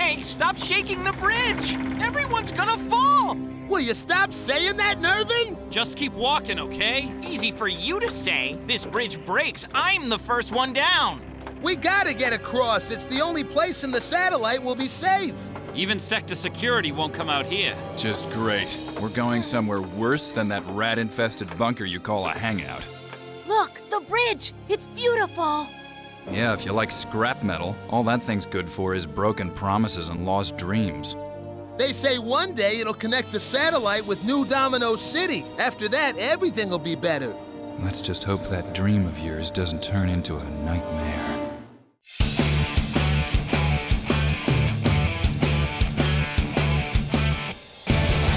Hey, stop shaking the bridge! Everyone's gonna fall! Will you stop saying that, Nervin? Just keep walking, okay? Easy for you to say. This bridge breaks, I'm the first one down. We gotta get across. It's the only place in the satellite we'll be safe. Even sector security won't come out here. Just great. We're going somewhere worse than that rat-infested bunker you call a hangout. Look, the bridge! It's beautiful! Yeah, if you like scrap metal, all that thing's good for is broken promises and lost dreams. They say one day it'll connect the satellite with New Domino City. After that, everything will be better. Let's just hope that dream of yours doesn't turn into a nightmare.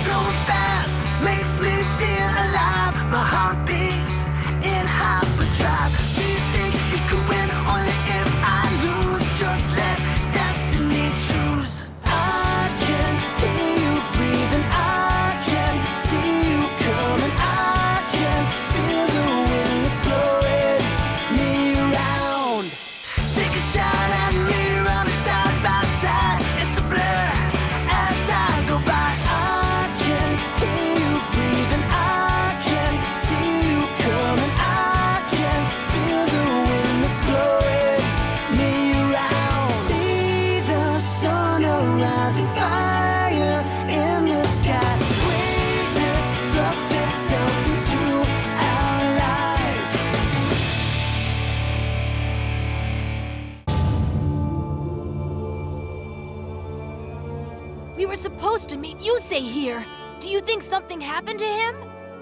Going fast makes me feel alive. My heart beats in hyperdrive. Do you think you could win? Only if I lose. Just let destiny choose. I can hear you breathing. I can see you coming. I can feel the wind that's blowing me around. Take a shot at me, running side by side. It's a blur as I go by. I can hear you breathing. I can see you coming. I can feel the wind that's blowing me around. See the sun rising, fire in the sky. Greatness thrusts itself into our lives. We were supposed to meet Yusei here. Do you think something happened to him?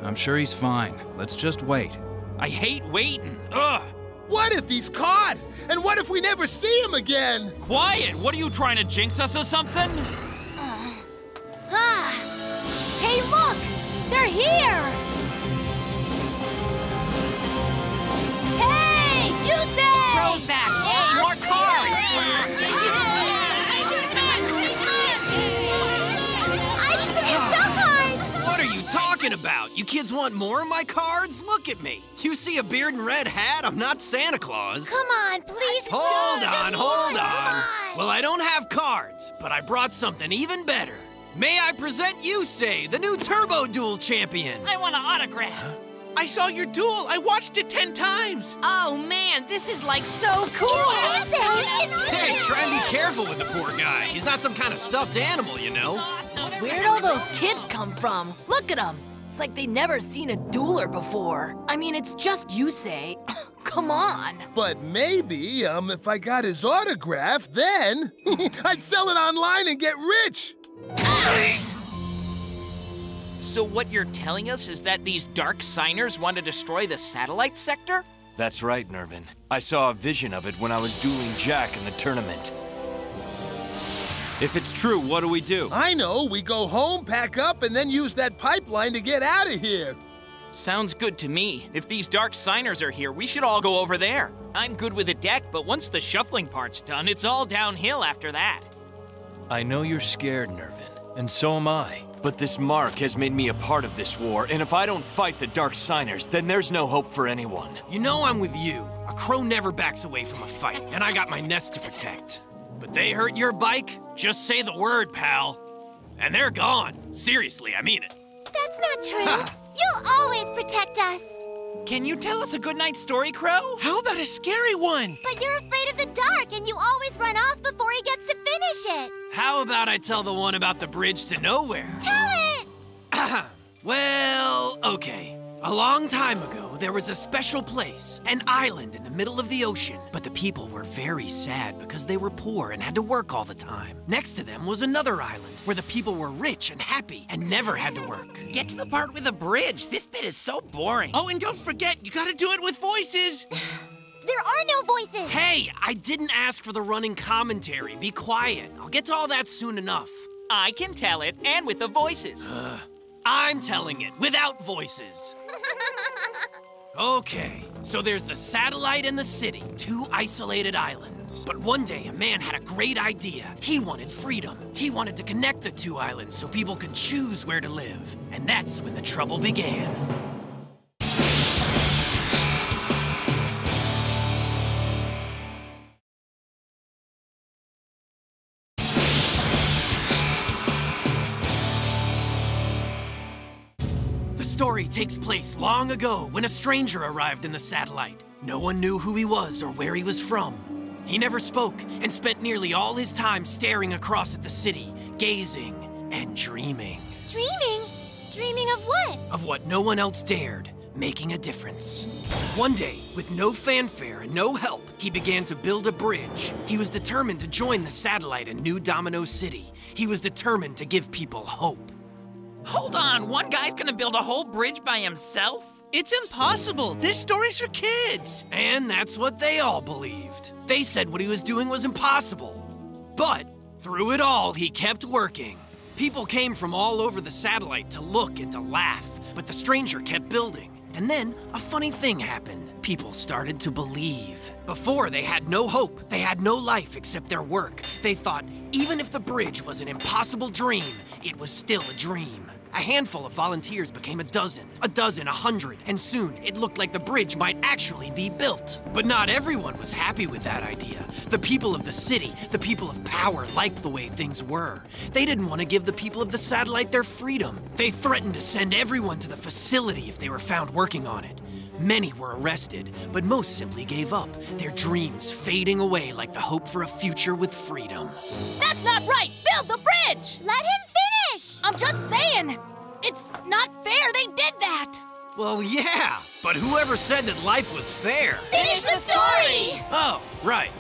I'm sure he's fine. Let's just wait. I hate waiting. Ugh! What if he's caught? And what if we never see him again? Quiet! What are you trying to jinx us or something? Hey, look! They're here! Hey, Yusei! Crow's back! Yay, more cards! I need some new spell cards! What are you talking about? You kids want more of my cards? Look at me. You see a beard and red hat? I'm not Santa Claus. Come on, please. Hold just on, hold one. on. Come on. Well, I don't have cards, but I brought something even better. May I present Yusei, the new Turbo Duel champion? I want an autograph. I saw your duel. I watched it 10 times. Oh man, this is like so cool! Hey, try and be careful with the poor guy. He's not some kind of stuffed animal, you know. Where'd all those kids come from? Look at them. It's like they've never seen a dueler before. I mean, it's just Yusei. Come on. But maybe, if I got his autograph, then I'd sell it online and get rich. So what you're telling us is that these dark signers want to destroy the satellite sector? That's right, Nervin. I saw a vision of it when I was dueling Jack in the tournament. If it's true, what do we do? I know, we go home, pack up, and then use that pipeline to get out of here. Sounds good to me. If these dark signers are here, we should all go over there. I'm good with a deck, but once the shuffling part's done, it's all downhill after that. I know you're scared, Nervin, and so am I. But this mark has made me a part of this war, and if I don't fight the Dark Signers, then there's no hope for anyone. You know I'm with you. A crow never backs away from a fight, and I got my nest to protect. But they hurt your bike? Just say the word, pal. And they're gone. Seriously, I mean it. That's not true. You'll always protect us. Can you tell us a goodnight story, Crow? How about a scary one? But you're afraid of the dark, and you always run off before he gets to finish it. How about I tell the one about the bridge to nowhere? Tell it! Well, okay. A long time ago, there was a special place, an island in the middle of the ocean. But the people were very sad because they were poor and had to work all the time. Next to them was another island where the people were rich and happy and never had to work. Get to the part with the bridge. This bit is so boring. Oh, and don't forget, you gotta do it with voices. There are no voices. Hey, I didn't ask for the running commentary. Be quiet. I'll get to all that soon enough. I can tell it, and with the voices. I'm telling it without voices. Okay, so there's the satellite and the city, two isolated islands. But one day a man had a great idea. He wanted freedom. He wanted to connect the two islands so people could choose where to live. And that's when the trouble began. story takes place long ago when a stranger arrived in the satellite. No one knew who he was or where he was from. He never spoke and spent nearly all his time staring across at the city, gazing and dreaming. Dreaming? Dreaming of what? Of what no one else dared, making a difference. One day, with no fanfare and no help, he began to build a bridge. He was determined to join the satellite in New Domino City. He was determined to give people hope. Hold on, one guy's gonna build a whole bridge by himself? It's impossible. This story's for kids. And that's what they all believed. They said what he was doing was impossible. But through it all, he kept working. People came from all over the satellite to look and to laugh, but the stranger kept building. And then a funny thing happened. People started to believe. Before, they had no hope. They had no life except their work. They thought even if the bridge was an impossible dream, it was still a dream. A handful of volunteers became a dozen, 100, and soon it looked like the bridge might actually be built. But not everyone was happy with that idea. The people of the city, the people of power, liked the way things were. They didn't want to give the people of the satellite their freedom. They threatened to send everyone to the facility if they were found working on it. Many were arrested, but most simply gave up, their dreams fading away like the hope for a future with freedom. That's not right! Build the bridge! Let him finish! I'm just saying! It's not fair they did that! Well, yeah, but whoever said that life was fair? Finish the story! Oh, right.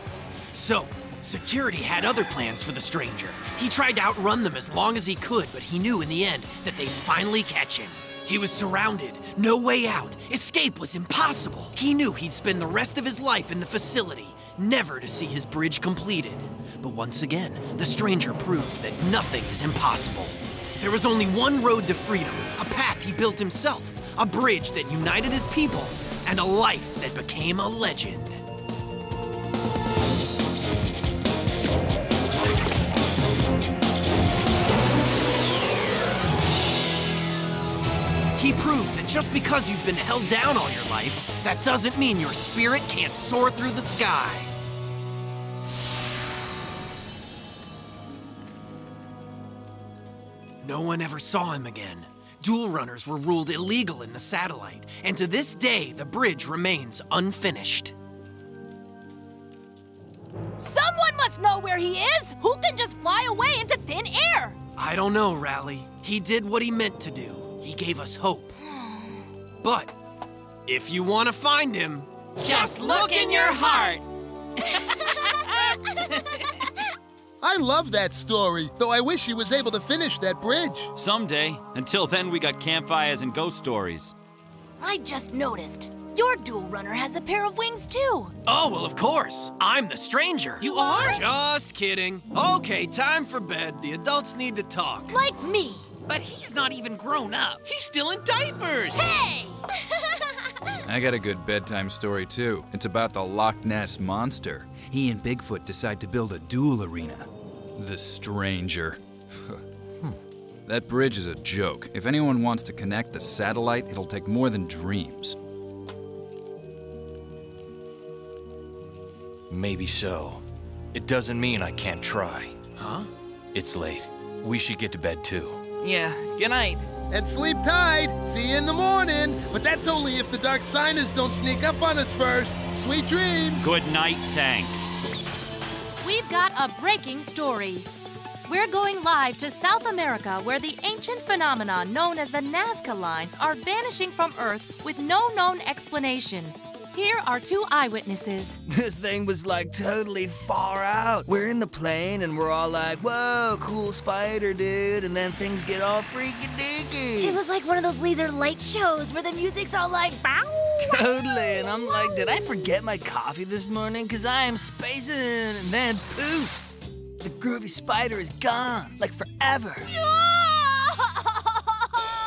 So, security had other plans for the stranger. He tried to outrun them as long as he could, but he knew in the end that they'd finally catch him. He was surrounded, no way out. Escape was impossible. He knew he'd spend the rest of his life in the facility, never to see his bridge completed. But once again, the stranger proved that nothing is impossible. There was only one road to freedom, a path he built himself, a bridge that united his people, and a life that became a legend. He proved that just because you've been held down all your life, that doesn't mean your spirit can't soar through the sky. No one ever saw him again. Duel runners were ruled illegal in the satellite, and to this day, the bridge remains unfinished. Someone must know where he is! Who can just fly away into thin air? I don't know, Rally. He did what he meant to do. He gave us hope. But if you want to find him, Just look in your heart! I love that story, though I wish he was able to finish that bridge. Someday. Until then, we got campfires and ghost stories. I just noticed. Your dual runner has a pair of wings, too. Oh, well, of course. I'm the stranger. You are? Just kidding. Okay, time for bed. The adults need to talk. Like me. But he's not even grown up. He's still in diapers. Hey! I got a good bedtime story too. It's about the Loch Ness Monster. He and Bigfoot decide to build a duel arena. The stranger. That bridge is a joke. If anyone wants to connect the satellite, it'll take more than dreams. Maybe so. It doesn't mean I can't try. Huh? It's late. We should get to bed too. Yeah, good night. And sleep tight. See you in the morning. But that's only if the Dark Signers don't sneak up on us first. Sweet dreams. Good night, Tank. We've got a breaking story. We're going live to South America, where the ancient phenomena known as the Nazca Lines are vanishing from Earth with no known explanation. Here are two eyewitnesses. This thing was like totally far out. We're in the plane and we're all like, whoa, cool spider, dude. And then things get all freaky-deaky. It was like one of those laser light shows where the music's all like, bow. Totally. And I'm like, did I forget my coffee this morning? Because I am spacing. And then poof, the groovy spider is gone. Like forever.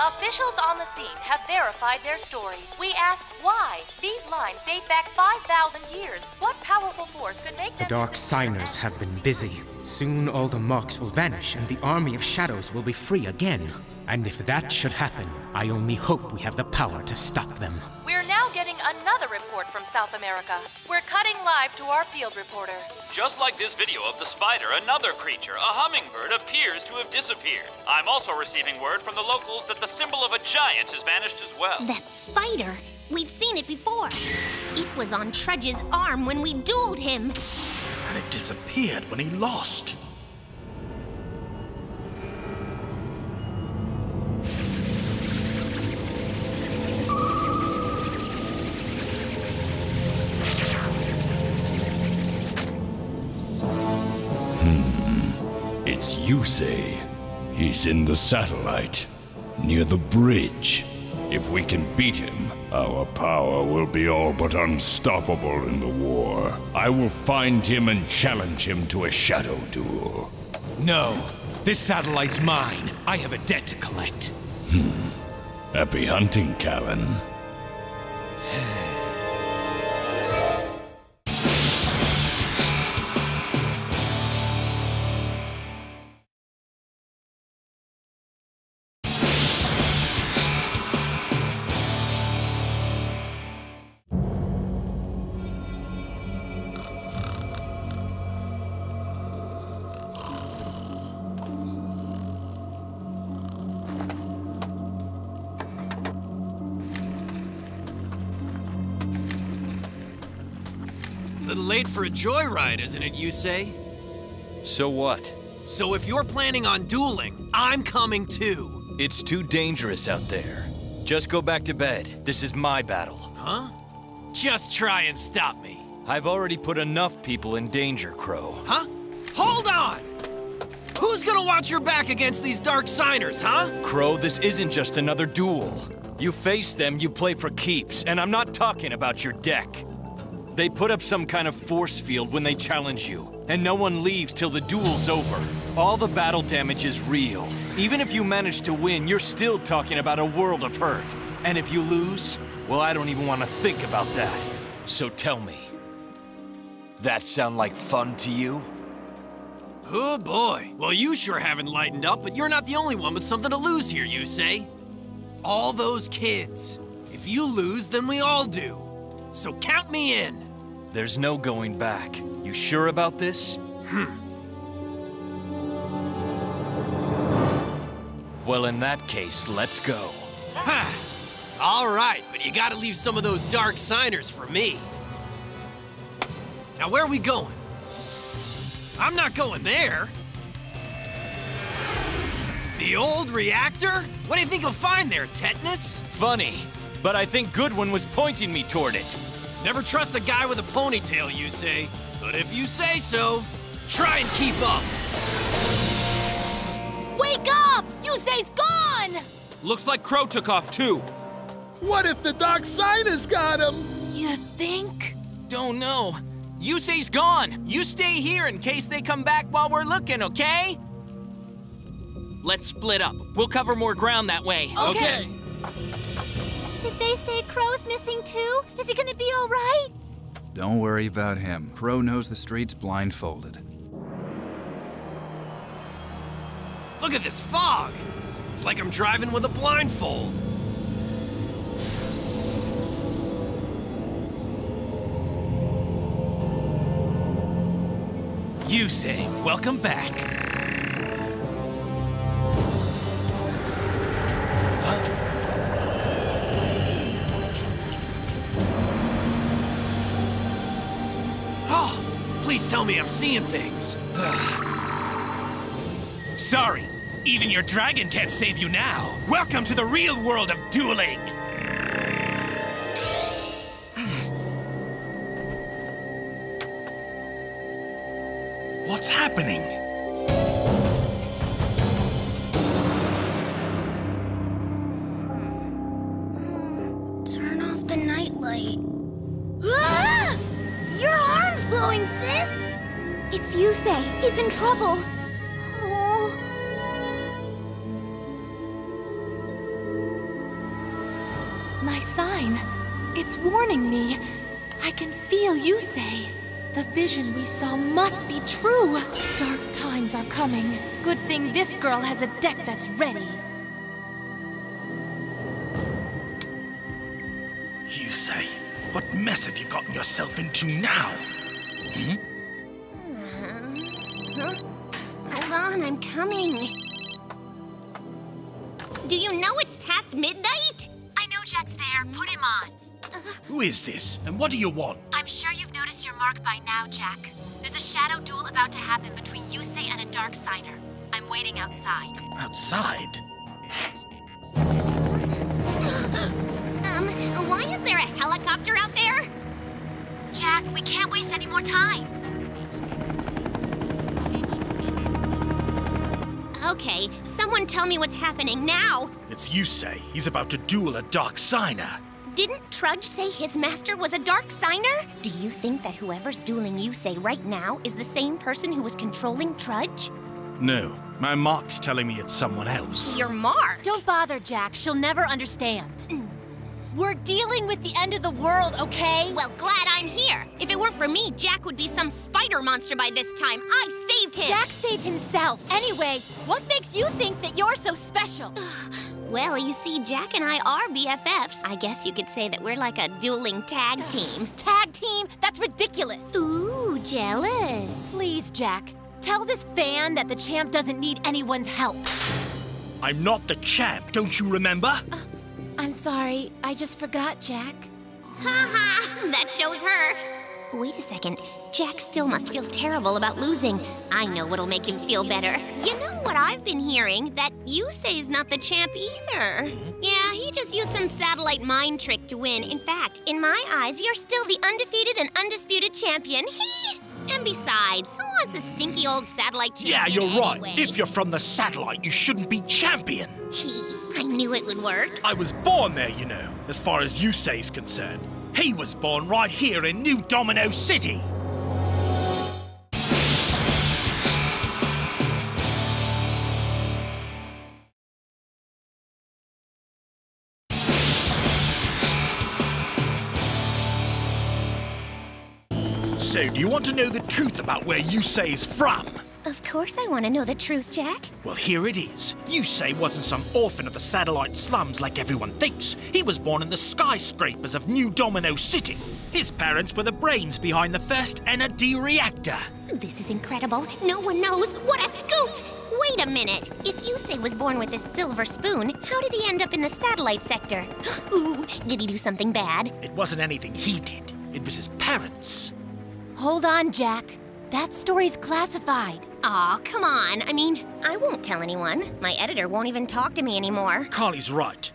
Officials on the scene have verified their story. We ask why. These lines date back 5,000 years. What powerful force could make them The Dark Signers have been busy. Soon all the marks will vanish and the army of shadows will be free again. And if that should happen, I only hope we have the power to stop them. We're now getting another report from South America. We're cutting live to our field reporter. Just like this video of the spider, another creature, a hummingbird, appears to have disappeared. I'm also receiving word from the locals that the symbol of a giant has vanished as well. That spider. We've seen it before. It was on Trudge's arm when we dueled him. And it disappeared when he lost. It's Yusei. He's in the satellite, near the bridge. If we can beat him, our power will be all but unstoppable in the war. I will find him and challenge him to a shadow duel. No, this satellite's mine. I have a debt to collect. Happy hunting, Callan. Little late for a joyride, isn't it, Yusei? So what? So if you're planning on dueling, I'm coming too. It's too dangerous out there. Just go back to bed. This is my battle. Huh? Just try and stop me. I've already put enough people in danger, Crow. Huh? Hold on! Who's gonna watch your back against these dark signers, huh? Crow, this isn't just another duel. You face them, you play for keeps, and I'm not talking about your deck. They put up some kind of force field when they challenge you, and no one leaves till the duel's over. All the battle damage is real. Even if you manage to win, you're still talking about a world of hurt. And if you lose, well, I don't even want to think about that. So tell me, that sound like fun to you? Oh boy. Well, you sure haven't lightened up, but you're not the only one with something to lose here, Yusei. All those kids. If you lose, then we all do. So count me in. There's no going back. You sure about this? Well, in that case, let's go. Ha! All right, but you gotta leave some of those dark signers for me. Now, where are we going? I'm not going there. The old reactor? What do you think you'll find there, tetanus? Funny, but I think Goodwin was pointing me toward it. Never trust a guy with a ponytail, Yusei. But if you say so, try and keep up. Wake up! Yusei's gone! Looks like Crow took off too. What if the dark signers got him? You think? Don't know. Yusei's gone. You stay here in case they come back while we're looking, okay? Let's split up. We'll cover more ground that way. Okay. Did they say Crow's missing too? Is he gonna be all right? Don't worry about him. Crow knows the streets blindfolded. Look at this fog. It's like I'm driving with a blindfold. Yusei, welcome back. Oh, please tell me I'm seeing things. Sorry, even your dragon can't save you now. Welcome to the real world of dueling. What's happening? Turn off the nightlight. Ah! Your arm's glowing, sis! It's Yusei. He's in trouble. Oh. My sign. It's warning me. I can feel Yusei. The vision we saw must be true. Dark times are coming. Good thing this girl has a deck that's ready. Yusei. What mess have you gotten yourself into now? Hmm? Huh? Hold on, I'm coming. Do you know it's past midnight? I know Jack's there. Put him on. Who is this, and what do you want? I'm sure you've noticed your mark by now, Jack. There's a shadow duel about to happen between Yusei and a dark signer. I'm waiting outside. Outside? Why is there a helicopter out there? Jack, we can't waste any more time. Okay, someone tell me what's happening now. It's Yusei. He's about to duel a dark signer. Didn't Trudge say his master was a dark signer? Do you think that whoever's dueling Yusei right now is the same person who was controlling Trudge? No, my mark's telling me it's someone else. Your mark? Don't bother, Jack. She'll never understand. We're dealing with the end of the world, okay? Well, glad I'm here. If it weren't for me, Jack would be some spider monster by this time. I saved him. Jack saved himself. Anyway, what makes you think that you're so special? Well, you see, Jack and I are BFFs. I guess you could say that we're like a dueling tag team. Tag team? That's ridiculous. Ooh, jealous. Please, Jack. Tell this fan that the champ doesn't need anyone's help. I'm not the champ, don't you remember? I'm sorry. I just forgot, Jack. Ha ha! That shows her. Wait a second. Jack still must feel terrible about losing. I know what'll make him feel better. You know what I've been hearing? That Yusei's not the champ either. Yeah, he just used some satellite mind trick to win. In fact, in my eyes, you're still the undefeated and undisputed champion. And besides, who wants a stinky old satellite champion? Yeah, you're right. Anyway? If you're from the satellite, you shouldn't be champion. I knew it would work. I was born there, you know, as far as Yusei's concerned. He was born right here in New Domino City. So, do you want to know the truth about where Yusei's from? Of course I want to know the truth, Jack. Well, here it is. Yusei wasn't some orphan of the satellite slums like everyone thinks. He was born in the skyscrapers of New Domino City. His parents were the brains behind the first energy reactor. This is incredible. No one knows. What a scoop! Wait a minute. If Yusei was born with a silver spoon, how did he end up in the satellite sector? Ooh, did he do something bad? It wasn't anything he did. It was his parents. Hold on, Jack. That story's classified. Aw, come on. I mean, I won't tell anyone. My editor won't even talk to me anymore. Carly's right.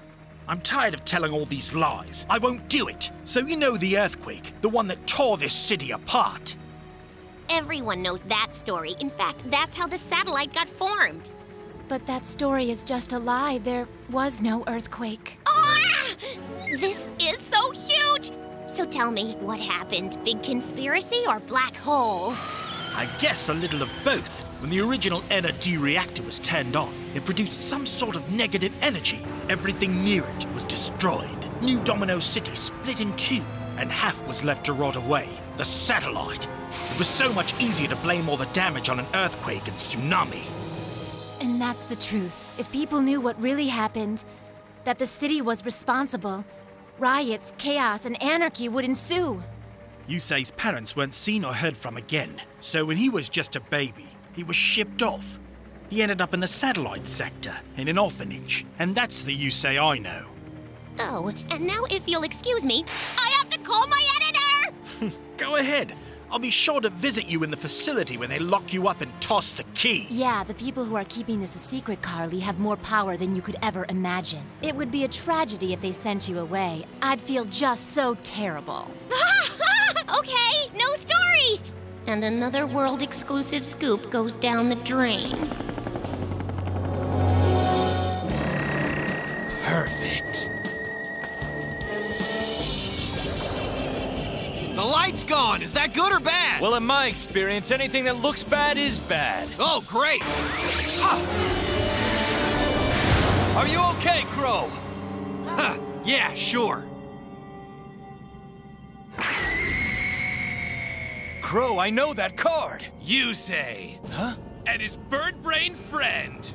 I'm tired of telling all these lies. I won't do it. So you know the earthquake, the one that tore this city apart. Everyone knows that story. In fact, that's how the satellite got formed. But that story is just a lie. There was no earthquake. Ah! This is so huge! So tell me, what happened? Big conspiracy or black hole? I guess a little of both. When the original energy reactor was turned on, it produced some sort of negative energy. Everything near it was destroyed. New Domino City split in two, and half was left to rot away. The satellite. It was so much easier to blame all the damage on an earthquake and tsunami. And that's the truth. If people knew what really happened, that the city was responsible, riots, chaos, and anarchy would ensue. Yusei's parents weren't seen or heard from again, so when he was just a baby, he was shipped off. He ended up in the satellite sector, in an orphanage, and that's the Yusei I know. Oh, and now if you'll excuse me, I have to call my editor! Go ahead. I'll be sure to visit you in the facility when they lock you up and toss the key. Yeah, the people who are keeping this a secret, Carly, have more power than you could ever imagine. It would be a tragedy if they sent you away. I'd feel just so terrible. Okay, no story! And another world-exclusive scoop goes down the drain. Perfect. The light's gone. Is that good or bad? Well, in my experience, anything that looks bad is bad. Oh, great. Huh. Are you okay, Crow? Huh. Yeah, sure. Crow, I know that card. Yusei. Huh? And his bird-brained friend.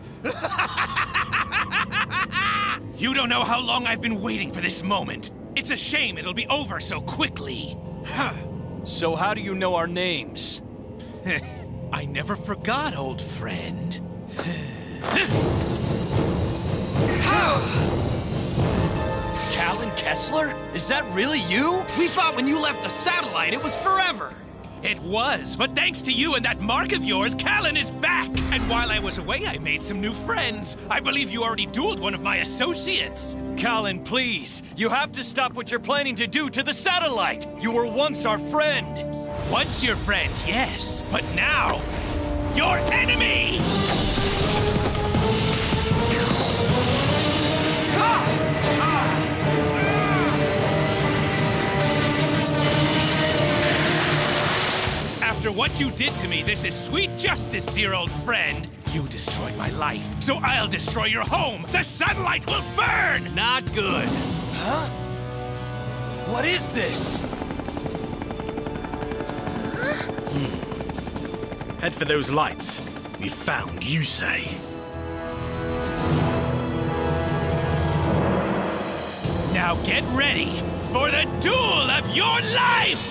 You don't know how long I've been waiting for this moment. It's a shame it'll be over so quickly. So how do you know our names? I never forgot, old friend. Callan Kessler? Is that really you? We thought when you left the satellite it was forever. It was, but thanks to you and that mark of yours, Callan is back! And while I was away, I made some new friends. I believe you already dueled one of my associates. Callan, please. You have to stop what you're planning to do to the satellite. You were once our friend. Once your friend, yes. But now, your enemy! After what you did to me, this is sweet justice, dear old friend. You destroyed my life, so I'll destroy your home. The satellite will burn! Not good. Huh? What is this? Head for those lights. We found Yusei. Now get ready for the duel of your life!